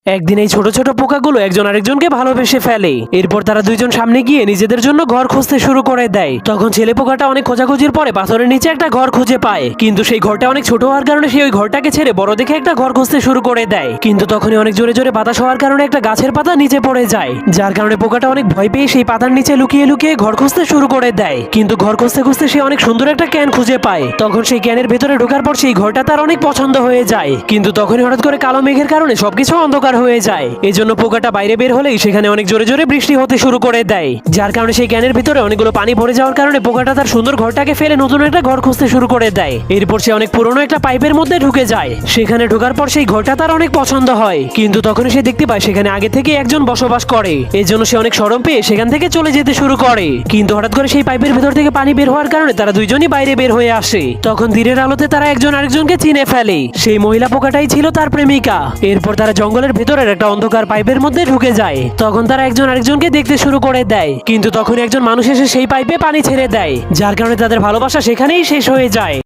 একদিন এই ছোট ছোট পোকাগুলো একজন আরেকজনকে ভালোবেসে ফেলে। এরপর তারা দুইজন সামনে গিয়ে নিজেদের জন্য ঘর খুঁজতে শুরু করে দেয়। তখন ছেলে পোকাটা অনেক খোঁজাখুঁজির পরে পাথরের নিচে একটা ঘর খুঁজে পায়, কিন্তু সেই ঘরটা অনেক ছোট হওয়ার কারণে সে ওই ঘরটাকে ছেড়ে বড় দেখে একটা ঘর খুঁজতে শুরু করে দেয়। কিন্তু তখনই অনেক জোরে জোরে বাতাস হওয়ার কারণে একটা গাছের পাতা নিচে পড়ে যায়, যার কারণে পোকাটা অনেক ভয় পেয়ে সেই পাতার নিচে লুকিয়ে লুকিয়ে ঘর খুঁজতে শুরু করে দেয়। কিন্তু ঘর খুঁজতে খুঁজতে সে অনেক সুন্দর একটা ক্যান খুঁজে পায়। তখন সেই ক্যানের ভেতরে ঢোকার পর সেই ঘরটা তার অনেক পছন্দ হয়ে যায়। কিন্তু তখনই হঠাৎ করে কালো মেঘের কারণে সবকিছু অন্ধকার হয়ে যায়। এজন্য পোকাটা বাইরে বের হলেই সেখানে অনেক জোরে জোরে বৃষ্টি হতে শুরু করে দেয়, যার কারণে সেই ক্যানের ভিতরে অনেকগুলো পানি ভরে যাওয়ার কারণে পোকাটা তার সুন্দর ঘরটাকে ফেলে নতুন একটা ঘর খুঁজতে শুরু করে দেয়। এরপর সে অনেক পুরনো একটা পাইপের মধ্যে ঢুকে যায়। সেখানে ঢোকার পর সেই ঘরটা তার অনেক পছন্দ হয়, কিন্তু তখনই সে দেখতে পায় সেখানে আগে থেকে একজন বসবাস করে। এজন্য সে অনেক শরম পেয়ে সেখান থেকে চলে যেতে শুরু করে। কিন্তু হঠাৎ করে সেই পাইপের ভেতর থেকে পানি বের হওয়ার কারণে তারা দুইজনই বাইরে বের হয়ে আসে। তখন দিনের আলোতে তারা একজন আরেকজনকে চিনে ফেলে। সেই মহিলা পোকাটাই ছিল তার প্রেমিকা। এরপর তারা জঙ্গলের ভেতরের একটা অন্ধকার পাইপের মধ্যে ঢুকে যায়। তখন তারা একজন আরেকজনকে দেখতে শুরু করে দেয়, কিন্তু তখন একজন মানুষ এসে সেই পাইপে পানি ছেড়ে দেয়, যার কারণে তাদের ভালোবাসা সেখানেই শেষ হয়ে যায়।